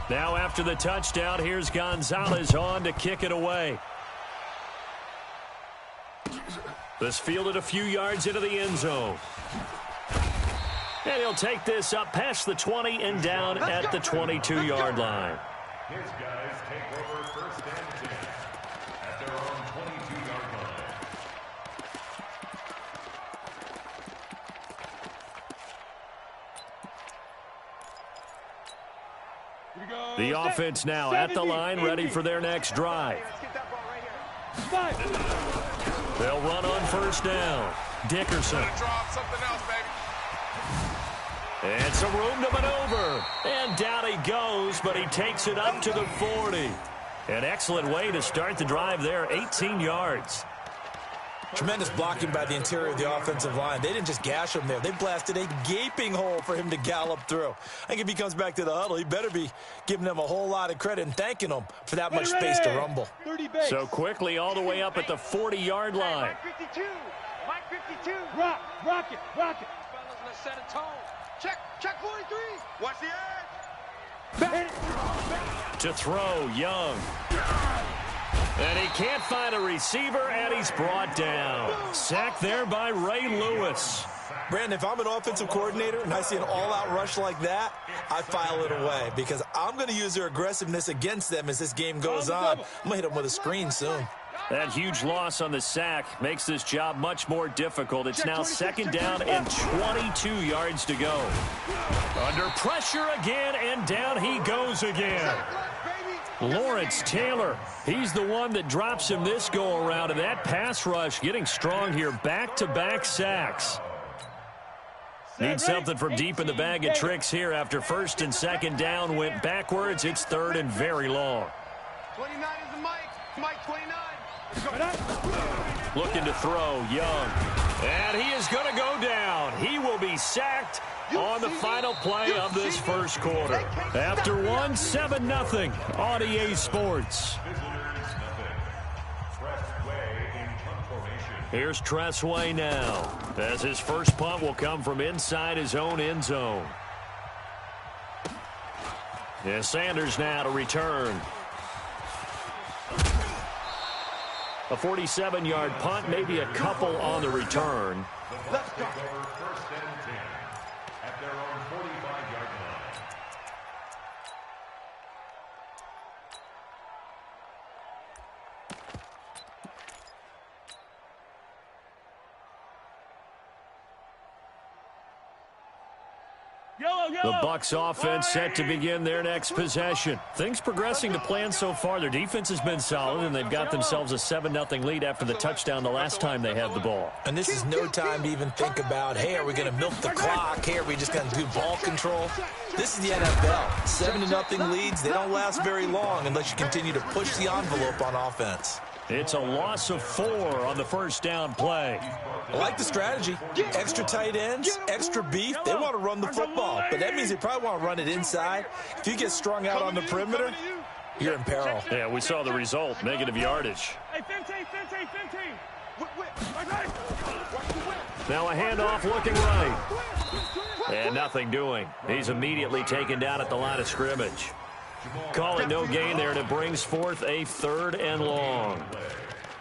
Now after the touchdown, here's Gonzalez on to kick it away. This fielded a few yards into the end zone. And he'll take this up past the 20 and down at the 22-yard line. His guys take over first and 10 at their own 22-yard line. The offense now at the line, ready for their next drive. They'll run on first down. Dickerson. And some room to maneuver. And down he goes, but he takes it up to the 40. An excellent way to start the drive there, 18 yards. Tremendous blocking by the interior of the offensive line. They didn't just gash him there. They blasted a gaping hole for him to gallop through. I think if he comes back to the huddle, he better be giving them a whole lot of credit and thanking them for that much space to rumble. So quickly all the way up at the 40-yard line. Mike 52. Rock it. Fellas, let's set a tone. Check 43. Watch the edge. To throw, Young. And he can't find a receiver, and he's brought down. Sacked there by Ray Lewis. Brandon, if I'm an offensive coordinator and I see an all-out rush like that, I file it away because I'm going to use their aggressiveness against them as this game goes on. I'm going to hit them with a screen soon. That huge loss on the sack makes this job much more difficult. It's now second down and 22 yards to go. Under pressure again, and down he goes again. Lawrence Taylor, he's the one that drops him this go-around, and that pass rush getting strong here. Back-to-back sacks. Need something from deep in the bag of tricks here after first and second down went backwards. It's third and very long. 29 is the Mike 29. Looking to throw, Young. And he is going to go down. He will be sacked on the final play of this first quarter. After 7-0 on EA Sports. Here's Tressway now, as his first punt will come from inside his own end zone. And Sanders now to return. A 47-yard punt, maybe a couple on the return. Let's go. First and 10 at their own 45-yard line. The Bucs offense set to begin their next possession. Things progressing to plan so far. Their defense has been solid, and they've got themselves a 7-0 lead after the touchdown the last time they had the ball. And this is no time to even think about, hey, are we going to milk the clock? Hey, are we just going to do ball control? This is the NFL. 7-0 leads, they don't last very long unless you continue to push the envelope on offense. It's a loss of 4 on the first down play. I like the strategy. Extra tight ends, extra beef. They want to run the football, but that means they probably want to run it inside. If you get strung out on the perimeter, you're in peril. Yeah, we saw the result, negative yardage. Now a handoff looking right. And nothing doing. He's immediately taken down at the line of scrimmage. Call it no gain there, and it brings forth a 3rd and long.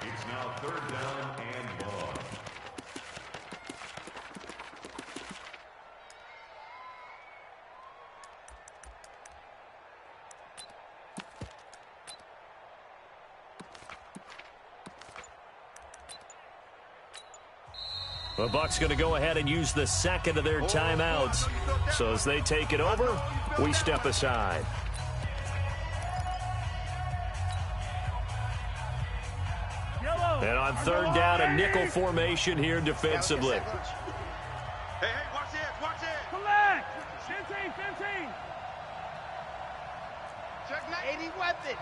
It's now 3rd down and long. The Bucs going to go ahead and use the second of their timeouts. So as they take it over, we step aside. And on 3rd down, a nickel formation here defensively. Hey, watch it. Collect. 15. Check 80 weapon.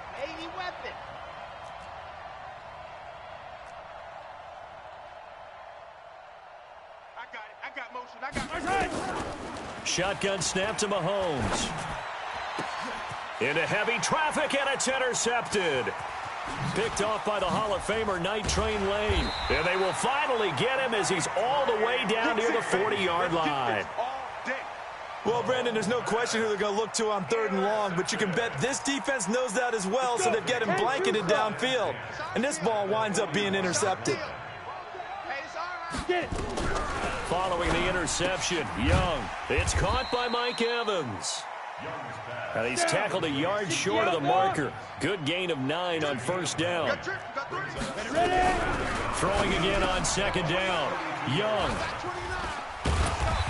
I got motion. Shotgun snap to Mahomes. Into heavy traffic, and it's intercepted. Picked off by the Hall of Famer Night Train Lane. And they will finally get him as he's all the way down near the 40-yard line. Well, Brandon, there's no question who they're going to look to on 3rd and long, but you can bet this defense knows that as well, so they've got him blanketed downfield. And this ball winds up being intercepted. Following the interception, Young. It's caught by Mike Evans. And he's tackled a yard short of the marker. Good gain of 9 on 1st down. Throwing again on 2nd down. Young.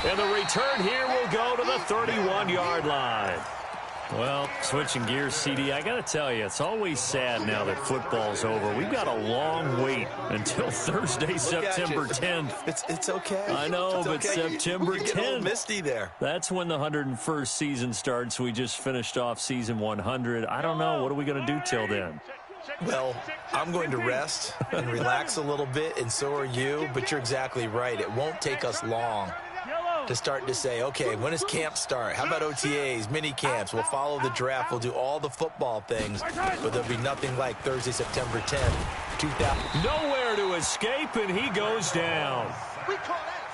And the return here will go to the 31-yard line. Well, switching gears, CD, I got to tell you, it's always sad now that football's over. We've got a long wait until Thursday, September 10th. It's okay. I know, it's but okay. September 10th. You get a little misty there. That's when the 101st season starts. We just finished off season 100. I don't know. What are we going to do till then? Well, I'm going to rest and relax a little bit, and so are you. But you're exactly right. It won't take us long to start to say, okay, when does camp start? How about OTAs, mini camps? We'll follow the draft. We'll do all the football things, but there'll be nothing like Thursday, September 10th, 2000. Nowhere to escape, and he goes down.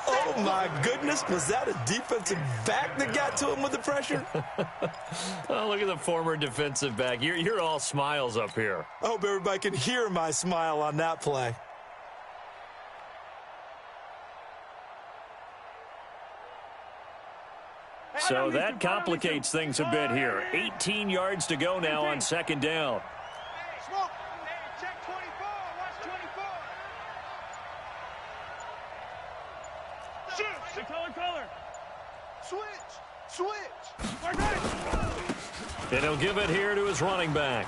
Oh, my goodness. Was that a defensive back that got to him with the pressure? Oh, look at the former defensive back. You're all smiles up here. I hope everybody can hear my smile on that play. So that complicates things a bit here. 18 yards to go now on 2nd down. Smoke. Check 24. Watch 24. Shoot. Color. Switch. And he'll give it here to his running back.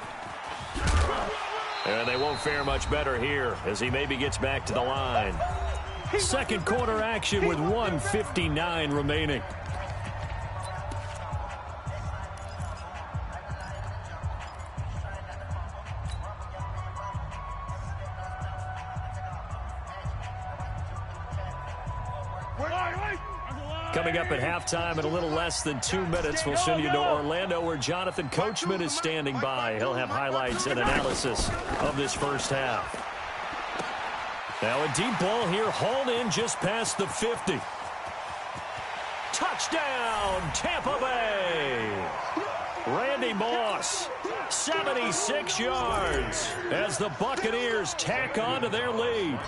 And they won't fare much better here as he maybe gets back to the line. Second quarter action with 1:59 remaining. Coming up at halftime in a little less than 2 minutes, we'll send you to Orlando where Jonathan Coachman is standing by. He'll have highlights and analysis of this first half. Now a deep ball here, hauled in just past the 50. Touchdown, Tampa Bay! Randy Moss, 76 yards as the Buccaneers tack on to their lead.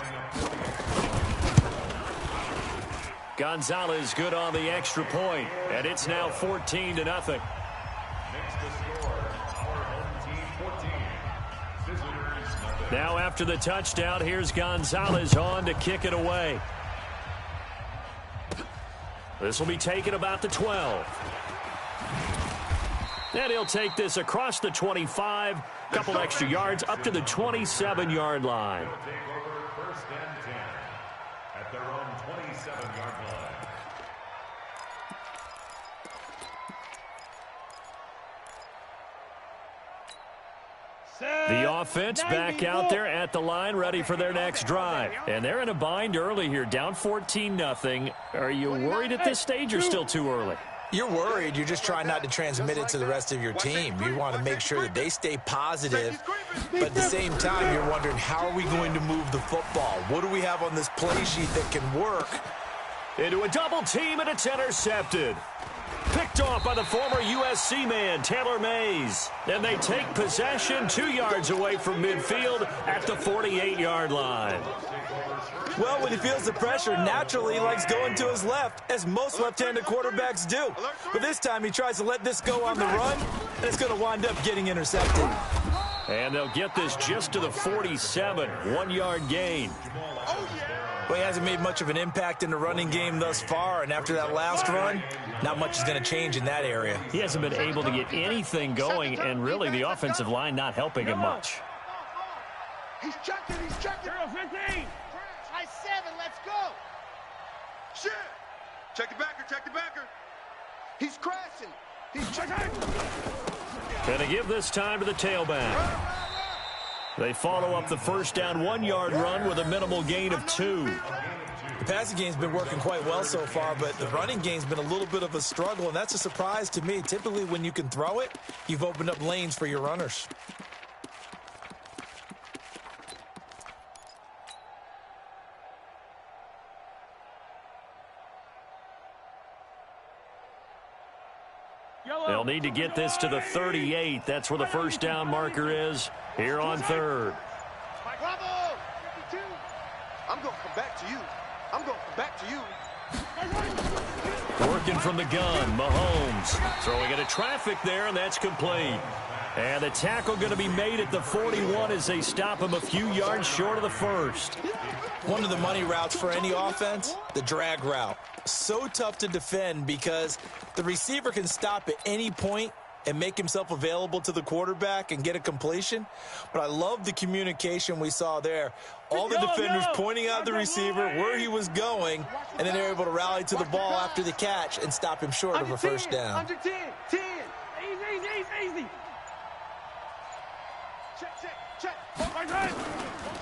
Gonzalez good on the extra point, and it's now 14-0. Next to score, our home team 14. Visitors nothing. Now after the touchdown, here's Gonzalez on to kick it away. This will be taken about the 12. And he'll take this across the 25, couple extra yards up to the 27-yard line. They'll take over 1st and 10 at their own 27-yard line. The offense back out there at the line, ready for their next drive. And they're in a bind early here, down 14-0. Are you worried at this stage or still too early? You're worried. You're just trying not to transmit it to the rest of your team. You want to make sure that they stay positive, but at the same time, you're wondering, how are we going to move the football? What do we have on this play sheet that can work? Into a double team, and it's intercepted. Picked off by the former USC man, Taylor Mays. And they take possession 2 yards away from midfield at the 48-yard line. Well, when he feels the pressure, naturally he likes going to his left, as most left-handed quarterbacks do. But this time he tries to let this go on the run, and it's going to wind up getting intercepted. And they'll get this just to the 47, 1-yard gain. Well, he hasn't made much of an impact in the running game thus far, and after that last run, not much is going to change in that area. He hasn't been able to get anything going, and really the offensive line not helping him much. He's checking. 15. High 7, let's go. Shit. Check the backer. He's crashing. He's checking. Gonna give this time to the tailback. They follow up the first down 1-yard run with a minimal gain of 2. The passing game's been working quite well so far, but the running game's been a little bit of a struggle, and that's a surprise to me. Typically, when you can throw it, you've opened up lanes for your runners. They'll need to get this to the 38. That's where the first down marker is here on third. Bravo! I'm going to come back to you. I'm going to come back to you. Working from the gun, Mahomes throwing into traffic there, and that's complete. And the tackle going to be made at the 41 as they stop him a few yards short of the first. One of the money routes for any offense, the drag route. So tough to defend because the receiver can stop at any point and make himself available to the quarterback and get a completion. But I love the communication we saw there. All the defenders pointing out the receiver, where he was going, and then they're able to rally to the ball after the catch and stop him short of a first down. Under 10, 10. Easy. Check.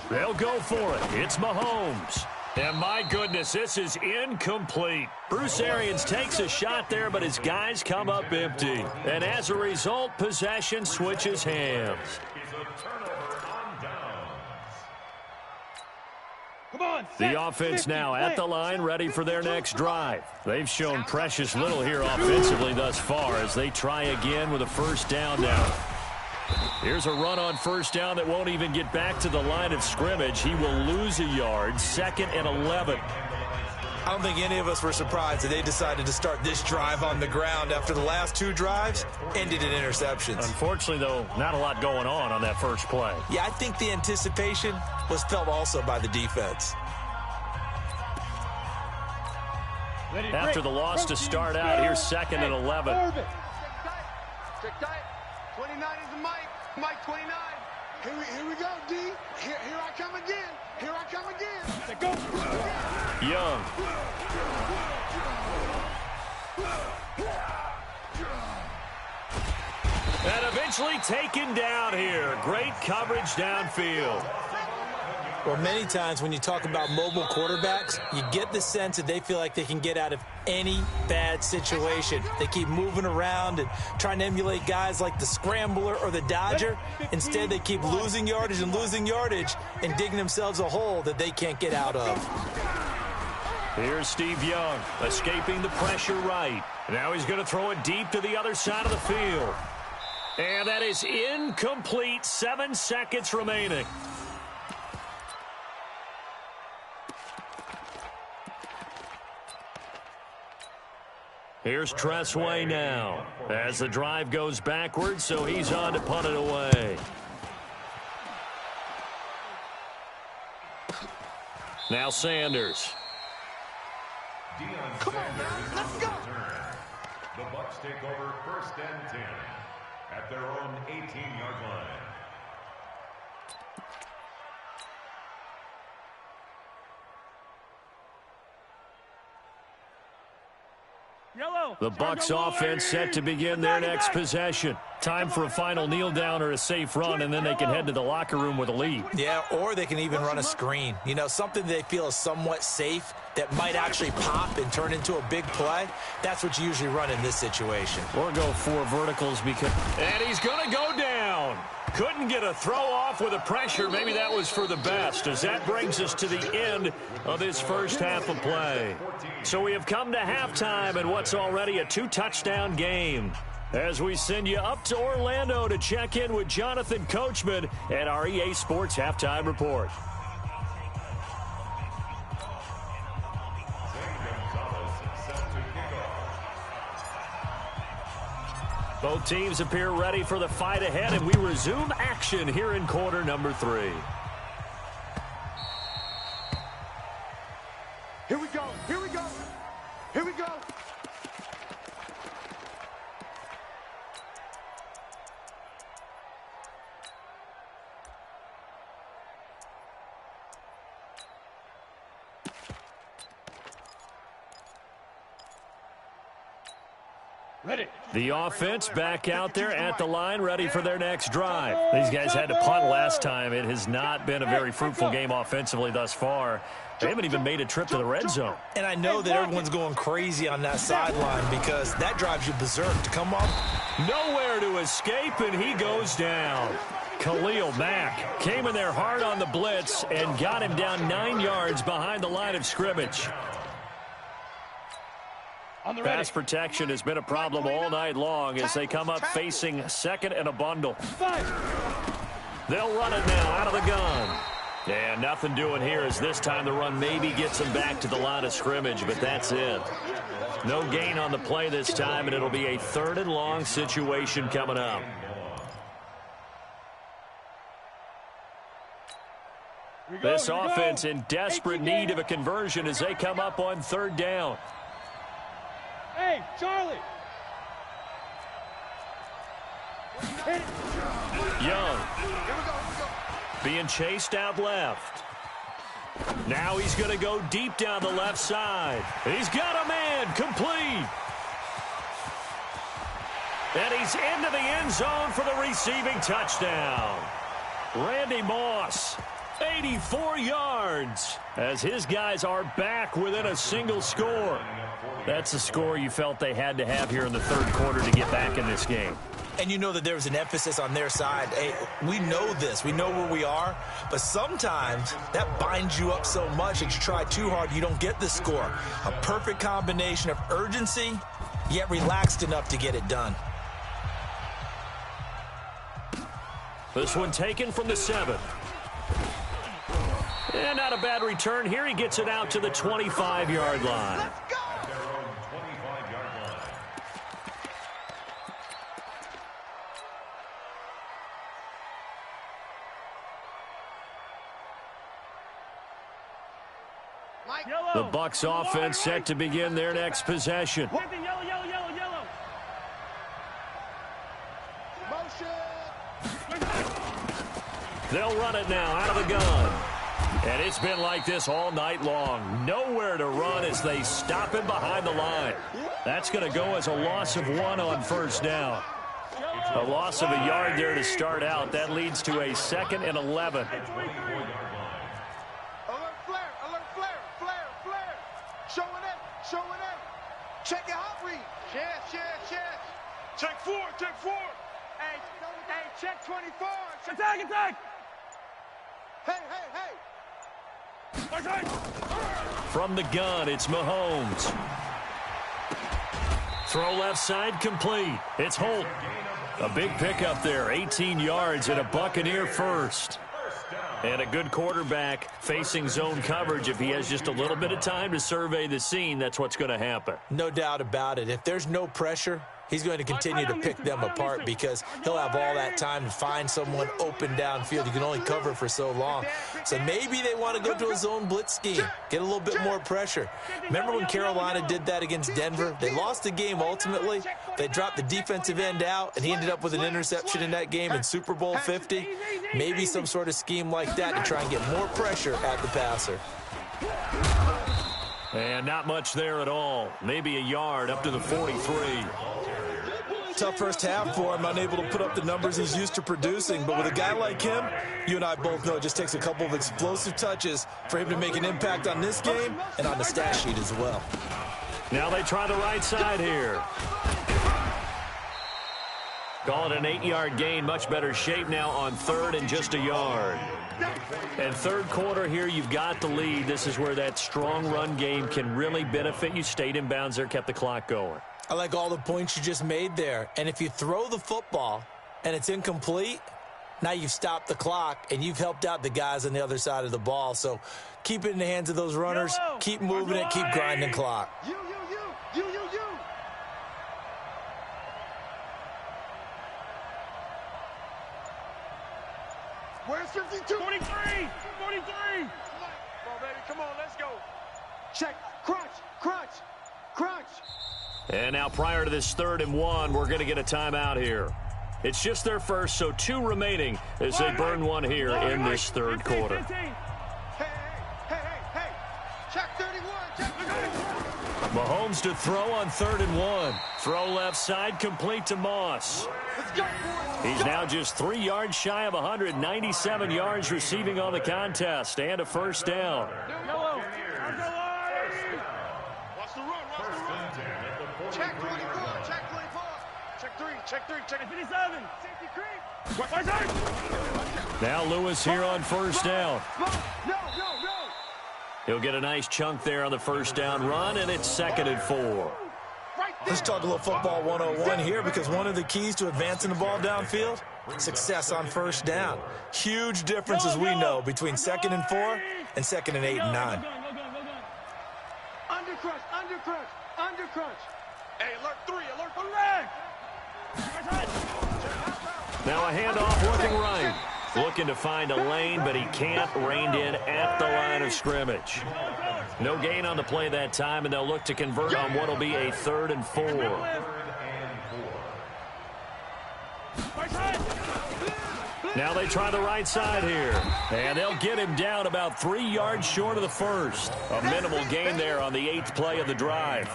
They'll go for it. It's Mahomes. And my goodness, this is incomplete. Bruce Arians takes a shot there, but his guys come up empty. And as a result, possession switches hands. Come on. The offense now at the line, ready for their next drive. They've shown precious little here offensively thus far as they try again with a first down now. Here's a run on first down that won't even get back to the line of scrimmage. He will lose a yard, 2nd and 11. I don't think any of us were surprised that they decided to start this drive on the ground after the last 2 drives ended in interceptions. Unfortunately, though, not a lot going on that first play. Yeah, I think the anticipation was felt also by the defense. After the loss to start out, here's 2nd and 11. Check tight. 29 is the mic. Mike 29. Here we go, D. Here I come again. Go. Young. And eventually taken down here. Great coverage downfield. Well, many times when you talk about mobile quarterbacks, you get the sense that they feel like they can get out of any bad situation. They keep moving around and trying to emulate guys like the Scrambler or the Dodger. Instead, they keep losing yardage and digging themselves a hole that they can't get out of. Here's Steve Young, escaping the pressure right. Now he's going to throw it deep to the other side of the field. And that is incomplete. 7 seconds remaining. Here's Tressway now as the drive goes backwards, so he's on to punt it away. Now Sanders. Come on, let's go. The Bucs take over 1st and 10 at their own 18-yard line. Yellow. The Bucs offense set to begin their next possession. Time for a final kneel down or a safe run, and then they can head to the locker room with a lead. Yeah, or they can even run a screen. You know, something they feel is somewhat safe that might actually pop and turn into a big play. That's what you usually run in this situation. Or go 4 verticals because... And he's going to go down. Couldn't get a throw off with the pressure. Maybe that was for the best, as that brings us to the end of this first half of play. So we have come to halftime in what's already a 2-touchdown game. As we send you up to Orlando to check in with Jonathan Coachman at our EA Sports Halftime Report. Both teams appear ready for the fight ahead, and we resume action here in quarter number 3. Here we go. Ready. The offense back out there at the line, ready for their next drive. These guys had to punt last time. It has not been a very fruitful game offensively thus far. They haven't even made a trip to the red zone. And I know that everyone's going crazy on that sideline because that drives you berserk to come up. Nowhere to escape, and he goes down. Khalil Mack came in there hard on the blitz and got him down 9 yards behind the line of scrimmage. On the ready. Pass protection has been a problem all night long as they come up facing second and a bundle. They'll run it now out of the gun. And nothing doing here as this time the run maybe gets them back to the line of scrimmage, but that's it. No gain on the play this time, and it'll be a 3rd and long situation coming up. This offense in desperate need of a conversion as they come up on 3rd down. Hey, Charlie. Young being chased out left. Now he's going to go deep down the left side. He's got a man complete. And he's into the end zone for the receiving touchdown. Randy Moss, 84 yards, as his guys are back within a single score. That's the score you felt they had to have here in the 3rd quarter to get back in this game. And you know that there was an emphasis on their side. Hey, we know this. We know where we are. But sometimes that binds you up so much that you try too hard, you don't get the score. A perfect combination of urgency, yet relaxed enough to get it done. This one taken from the 7. And not a bad return here. He gets it out to the 25-yard line. At their own 25-yard line. The Bucs offense set to begin their next possession. Yellow, yellow, yellow, yellow. They'll run it now out of the gun. And it's been like this all night long. Nowhere to run as they stop him behind the line. That's going to go as a loss of 1 on 1st down. A loss of a yard there to start out. That leads to a 2nd and 11. Alert flare, flare, flare. Showing it. Check your hot read. Yes. Check 4. Hey, check 24. Attack. Hey. From the gun, it's Mahomes. Throw left side complete. It's Holt. A big pickup there, 18 yards and a Buccaneer first. And a good quarterback facing zone coverage. If he has just a little bit of time to survey the scene, that's what's going to happen. No doubt about it. If there's no pressure, he's going to continue to pick them apart because he'll have all that time to find someone open downfield. You can only cover for so long. So maybe they want to go to a zone blitz scheme, get a little bit more pressure. Remember when Carolina did that against Denver? They lost the game ultimately. They dropped the defensive end out, and he ended up with an interception in that game in Super Bowl 50. Maybe some sort of scheme like that to try and get more pressure at the passer. And not much there at all. Maybe a yard up to the 43. Tough first half for him, unable to put up the numbers he's used to producing. But with a guy like him, you and I both know it just takes a couple of explosive touches for him to make an impact on this game and on the stat sheet as well. Now they try the right side here. Call it an 8-yard gain. Much better shape now on 3rd and just a yard. And 3rd quarter here, you've got the lead. This is where that strong run game can really benefit you. Stayed in bounds there, kept the clock going. I like all the points you just made there. And if you throw the football and it's incomplete, now you've stopped the clock and you've helped out the guys on the other side of the ball. So keep it in the hands of those runners. Keep moving it. Keep grinding clock. You. Where's 52? 43. Come on, baby. Come on, let's go. Check. Crunch. And now prior to this 3rd and 1, we're going to get a timeout here. It's just their first, so 2 remaining as they burn one here in this 3rd quarter. Hey. Check 31. Mahomes to throw on 3rd and 1. Throw left side complete to Moss. Let's go, boys. He's now just 3 yards shy of 197 yards receiving on the contest and a first down. Watch the run. Check 24. Check 3. Check 57. Safety creep. Now Lewis here on first down. No. He'll get a nice chunk there on the first down run, and it's 2nd and 4. Let's talk a little football 101 here, because one of the keys to advancing the ball downfield, success on first down. Huge difference, as we know, between 2nd and 4 and 2nd and 8 and 9. Under crunch, under crunch, under crunch. Hey, alert 3, alert 3. Now a handoff looking right. Looking to find a lane, but he can't. Reined in at the line of scrimmage. No gain on the play that time, and they'll look to convert on what will be a 3rd and 4. Now they try the right side here. And they'll get him down about 3 yards short of the first. A minimal gain there on the 8th play of the drive.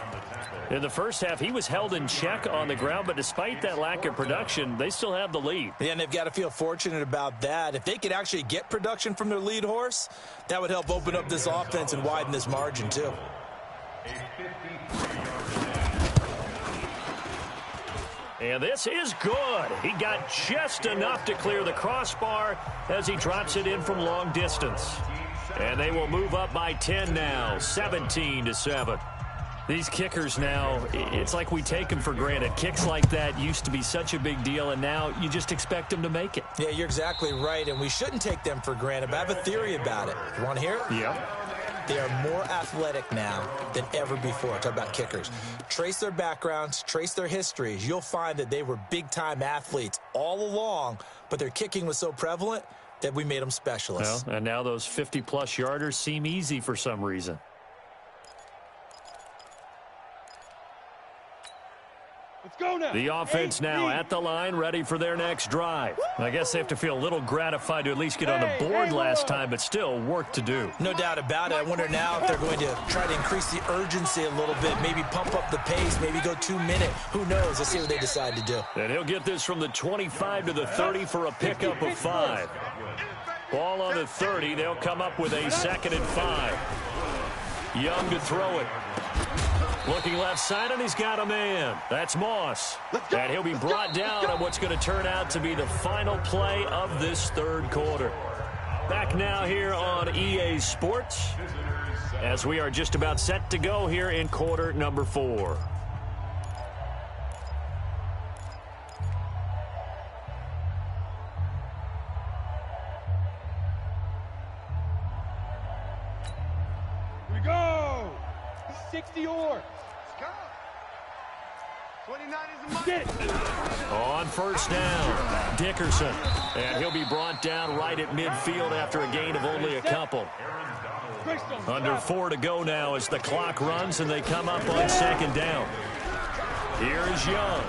In the first half, he was held in check on the ground, but despite that lack of production, they still have the lead. Yeah, and they've got to feel fortunate about that. If they could actually get production from their lead horse, that would help open up this offense and widen this margin too. And this is good. He got just enough to clear the crossbar as he drops it in from long distance. And they will move up by 10 now, 17-7. These kickers now, it's like we take them for granted. Kicks like that used to be such a big deal, and now you just expect them to make it. Yeah, you're exactly right, and we shouldn't take them for granted, but I have a theory about it. You want to hear it? Yeah. They are more athletic now than ever before. Talk about kickers. Trace their backgrounds, trace their histories. You'll find that they were big-time athletes all along, but their kicking was so prevalent that we made them specialists. Well, and now those 50-plus yarders seem easy for some reason. Let's go now. The offense now at the line, ready for their next drive. I guess they have to feel a little gratified to at least get on the board last time, but still work to do. No doubt about it. I wonder now if they're going to try to increase the urgency a little bit, maybe pump up the pace, maybe go 2-minute. Who knows? Let's see what they decide to do. And he'll get this from the 25 to the 30 for a pickup of 5. Ball on the 30. They'll come up with a 2nd and 5. Young to throw it. Looking left side, and he's got a man. That's Moss. And he'll be brought down on what's going to turn out to be the final play of this 3rd quarter. Back now here on EA Sports, as we are just about set to go here in quarter number 4. Here we go. 60 or. 29 is the Get money. it. On first down, Dickerson. And he'll be brought down right at midfield after a gain of only a couple. Under 4 to go now as the clock runs and they come up on 2nd down. Here is Young.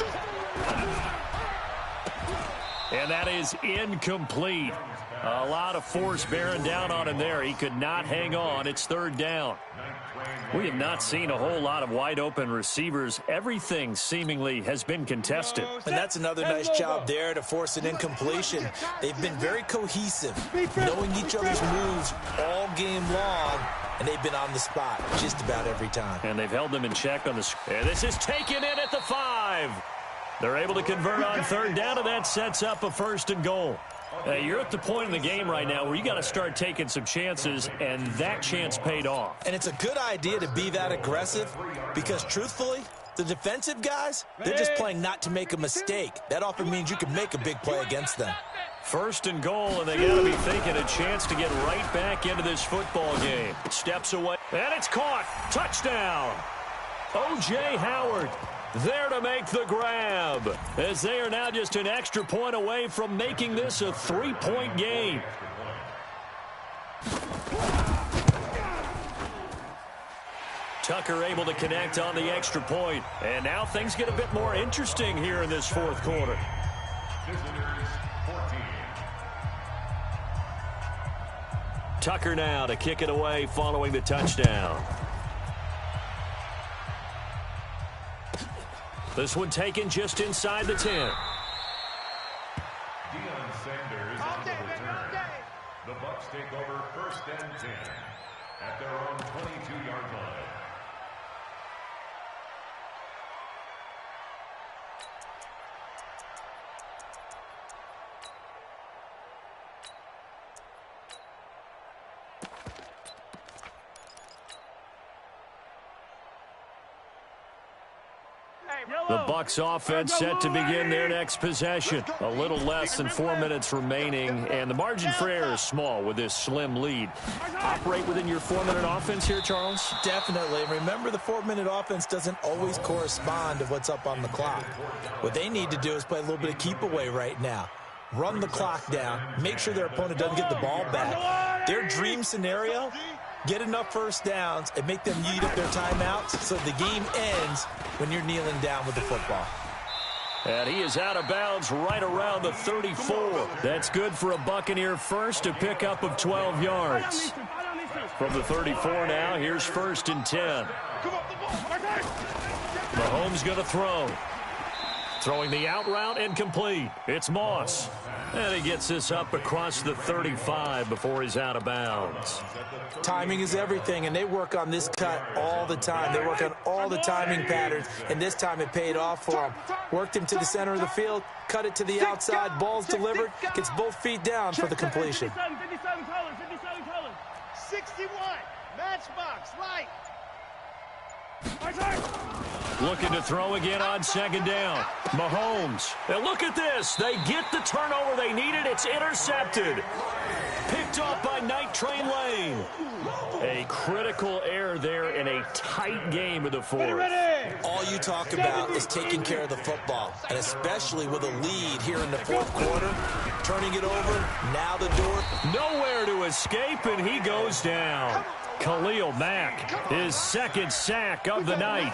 And that is incomplete. A lot of force bearing down on him there. He could not hang on. It's 3rd down. We have not seen a whole lot of wide-open receivers. Everything seemingly has been contested. And that's another nice job there to force an incompletion. They've been very cohesive, knowing each other's moves all game long, and they've been on the spot just about every time. And they've held them in check on the... And this is taken in at the 5. They're able to convert on 3rd down, and that sets up a 1st and goal. You're at the point in the game right now where you got to start taking some chances, and that chance paid off. And it's a good idea to be that aggressive because, truthfully, the defensive guys, they're just playing not to make a mistake. That often means you can make a big play against them. 1st and goal, and they got to be thinking a chance to get right back into this football game. Steps away, and it's caught. Touchdown. O.J. Howard there to make the grab, as they are now just an extra point away from making this a 3-point game. Tucker able to connect on the extra point, and now things get a bit more interesting here in this 4th quarter. Tucker now to kick it away following the touchdown. This one taken just inside the 10. Deion Sanders on the return. The Bucs take over 1st and 10 at their own 22-yard line. The Bucs offense set to begin their next possession. A little less than 4 minutes remaining, and the margin for error is small with this slim lead. Operate within your 4-minute offense here, Charles? Definitely. Remember, the 4-minute offense doesn't always correspond to what's up on the clock. What they need to do is play a little bit of keep away right now. Run the clock down. Make sure their opponent doesn't get the ball back. Their dream scenario, get enough first downs and make them eat up their timeouts so the game ends when you're kneeling down with the football. And he is out of bounds right around the 34. That's good for a Buccaneer first, a pickup of 12 yards. From the 34 now, here's 1st and 10. Mahomes going to throw. Throwing the out route incomplete. It's Moss. And he gets this up across the 35 before he's out of bounds. Timing is everything, and they work on this cut all the time. They work on all the timing patterns, and this time it paid off for them. Worked him to the center of the field, cut it to the outside, ball's delivered, gets both feet down for the completion. 61, matchbox, right. Looking to throw again on 2nd down. Mahomes. And look at this. They get the turnover they needed. It's intercepted. Picked off by Night Train Lane. A critical error there in a tight game of the fourth. All you talk about is taking care of the football, and especially with a lead here in the 4th quarter. Turning it over, now the door. Nowhere to escape, and he goes down. Khalil Mack, his 2nd sack of the night.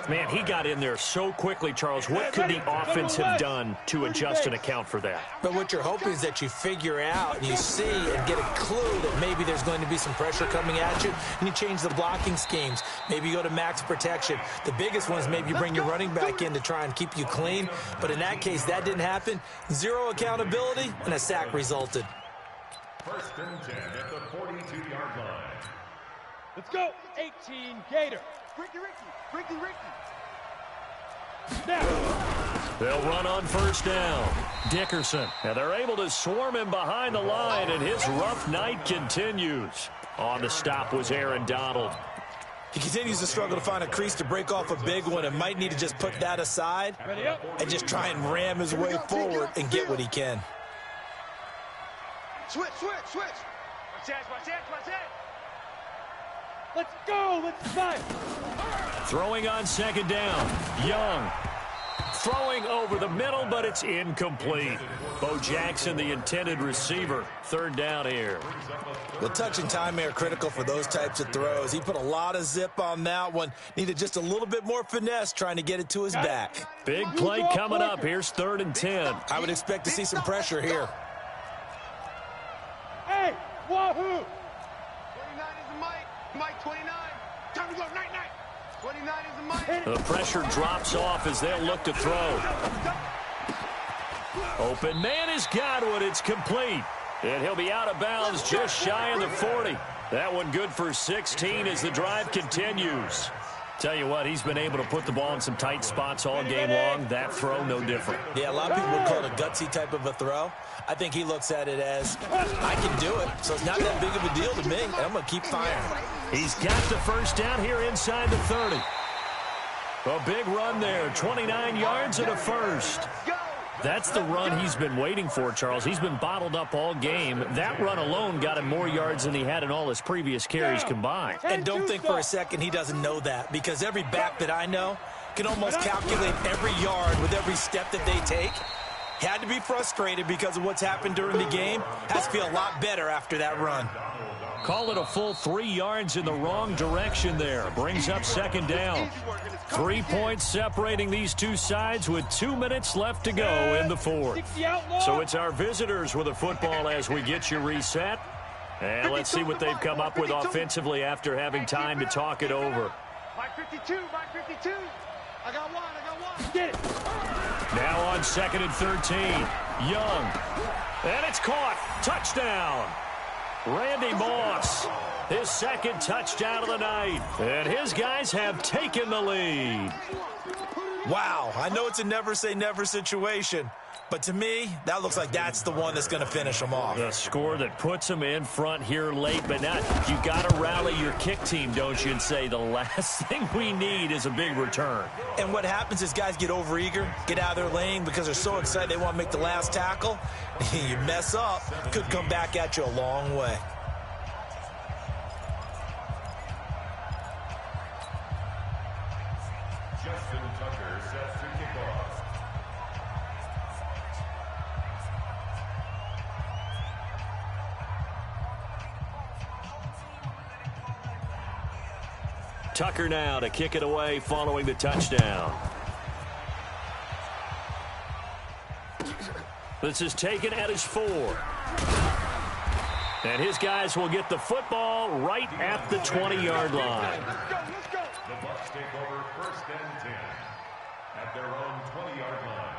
Man, he got in there so quickly, Charles. What could the offense have done to adjust and account for that? But what you're hoping is that you figure out and you see and get a clue that maybe there's going to be some pressure coming at you, and you change the blocking schemes. Maybe you go to max protection. The biggest one is maybe you bring your running back in to try and keep you clean. But in that case, that didn't happen. Zero accountability, and a sack resulted. 1st and 10 at the 42-yard line. Let's go. 18, Gator. Ricky. They'll run on 1st down. Dickerson. And they're able to swarm him behind the line, and his rough night continues. On the stop was Aaron Donald. He continues to struggle to find a crease to break off a big one, and might need to just put that aside and just try and ram his way forward and get what he can. Switch. Watch that. Let's go. Let's fight. Throwing on 2nd down. Young. Throwing over the middle, but it's incomplete. Bo Jackson, the intended receiver. 3rd down here. The touch and time are critical for those types of throws. He put a lot of zip on that one. Needed just a little bit more finesse trying to get it to his back. Big play coming up. Here's 3rd and 10. I would expect to see some pressure here. Hey, wahoo! 29 is the Mike 29. Time to go, night. 29 is the Mike. The pressure drops off as they'll look to throw. Open man has got one. It's complete. And he'll be out of bounds just shy of the 40. That one good for 16 as the drive continues. Tell you what, he's been able to put the ball in some tight spots all game long. That throw, no different. Yeah, a lot of people would call it a gutsy type of a throw. I think he looks at it as, I can do it, so it's not that big of a deal to me. I'm going to keep firing. He's got the 1st down here inside the 30. A big run there, 29 yards and a 1st. That's the run he's been waiting for, Charles. He's been bottled up all game. That run alone got him more yards than he had in all his previous carries combined. And don't think for a second he doesn't know that, because every back that I know can almost calculate every yard with every step that they take. Had to be frustrated because of what's happened during the game. Has to feel a lot better after that run. Call it a full 3 yards in the wrong direction there. Brings up 2nd down. 3 points separating these two sides with 2 minutes left to go in the 4th. So it's our visitors with the football as we get you reset. And let's see what they've come up with offensively after having time to talk it over. Mike 52. I got one. Get it. Now on 2nd and 13. Young. And it's caught. Touchdown. Randy Moss, his 2nd touchdown of the night. And his guys have taken the lead. Wow, I know it's a never-say-never situation, but to me, that looks like that's the one that's going to finish them off. The score that puts them in front here late, but now you got to rally your kick team, don't you, and say the last thing we need is a big return. And what happens is guys get overeager, get out of their lane because they're so excited they want to make the last tackle. You mess up, it could come back at you a long way. Tucker now to kick it away following the touchdown. This is taken at his 4. And his guys will get the football right at the 20-yard line. The Bucs take over 1st and 10 at their own 20-yard line.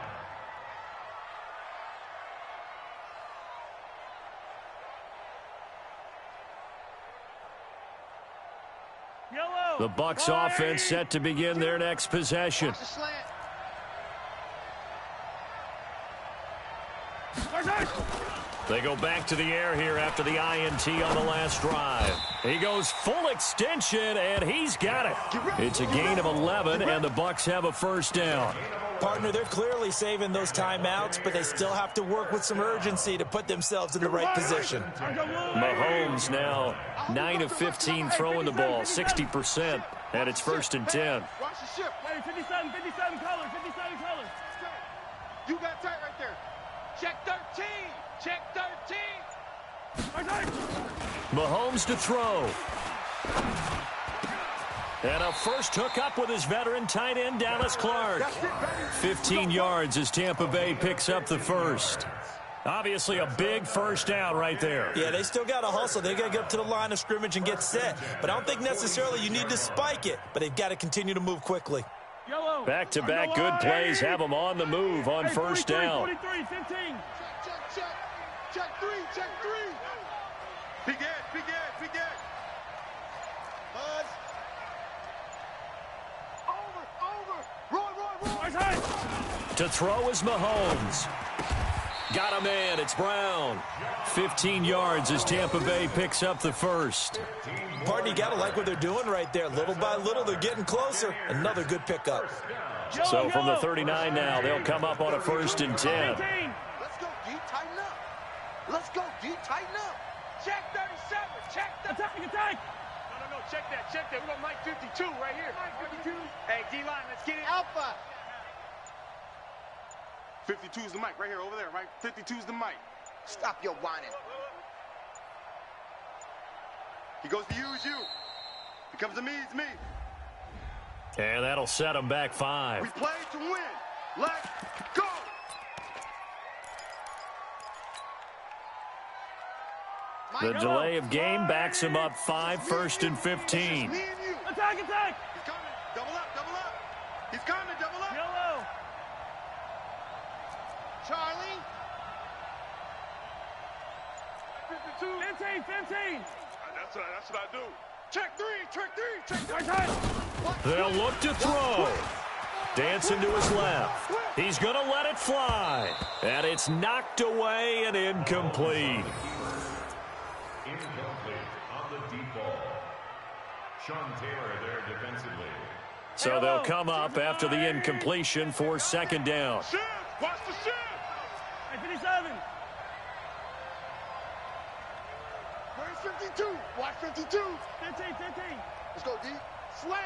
The Bucs offense set to begin their next possession. They go back to the air here after the INT on the last drive. He goes full extension, and he's got it. It's a gain of 11, and the Bucs have a 1st down. Partner, they're clearly saving those timeouts, but they still have to work with some urgency to put themselves in the right position. Mahomes now 9 of 15 throwing the ball, 60%, and it's 1st and 10. Watch the ship. 57 colors, 57 colors. You got tight right there. Check 13. Check 13. Mahomes to throw. And a first hookup with his veteran tight end, Dallas Clark. 15 yards as Tampa Bay picks up the 1st. Obviously a big 1st down right there. Yeah, they still got to hustle. They got to get up to the line of scrimmage and get set. But I don't think necessarily you need to spike it, but they've got to continue to move quickly. Back-to-back good plays have them on the move on 1st down. 43, 15. Check 3. Big edge. Buzz. Over. Roy. To throw is Mahomes. Got a man. It's Brown. 15 yards as Tampa Bay picks up the 1st. Partner, you got to like what they're doing right there. Little by little, they're getting closer. Another good pickup. So from the 39 now, they'll come up on a 1st and 10. Let's go, D. Tighten up. Let's go, D. Tighten up. Check 37. Check the Attack. No. Check that. We got Mike 52 right here. Mike 52. Hey, D-line, let's get it. Alpha. 52 is the mic right here, over there, right? 52 is the mic. Stop your whining. He goes to use you. He comes to me, it's me. And that'll set them back 5. We play to win. Let's go. The delay of game backs him up 5, 1st and 15. Me and you. Attack. He's coming. Double up. He's coming. Double up. Yellow. Charlie. 52. 15. That's what I do. Check 3. They'll look to throw. Dancing to his left. He's going to let it fly. And it's knocked away and incomplete. Incomplete on the deep ball. Sean Taylor there defensively. So they'll come up after the incompletion for 2nd down. Shift. Watch the shift. 57. Where's 52? Watch 52. 15. Let's go, D. Slam.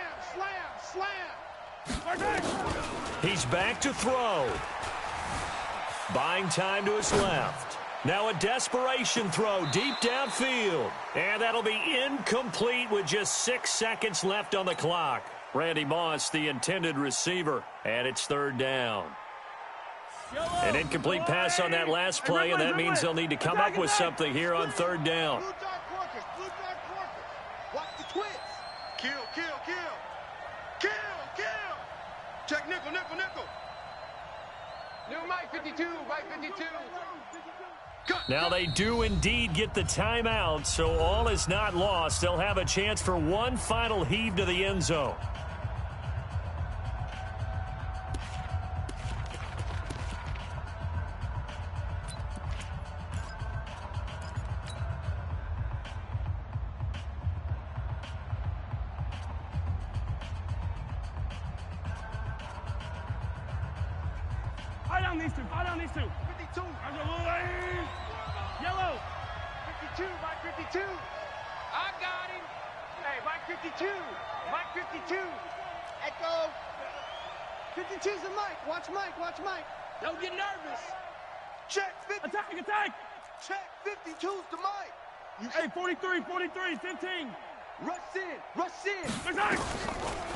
He's back to throw. Buying time to his left. Now a desperation throw deep downfield. And that'll be incomplete with just 6 seconds left on the clock. Randy Moss, the intended receiver, and it's 3rd down. An incomplete pass on that last play, and that means they'll need to come up with something here on 3rd down. Blue dark workers. Watch the twist. Kill. Check nickel. New Mike 52. Now they do indeed get the timeout, so all is not lost. They'll have a chance for one final heave to the end zone. Fire down these two. Fire down these two. 52. Yellow. 52, Mike 52. I got him. Hey, Mike 52. Mike 52. Echo. 52's the Mike. Watch Mike. Watch Mike. Don't get nervous. Check 50. Attack, attack. Check 52's the Mike. Hey, 43, 15. Rush in. Rush in. Attack.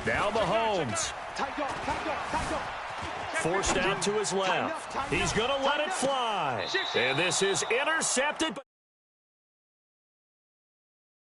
Now Mahomes. Tight off. Forced out to his left. He's going to let it fly. And this is intercepted.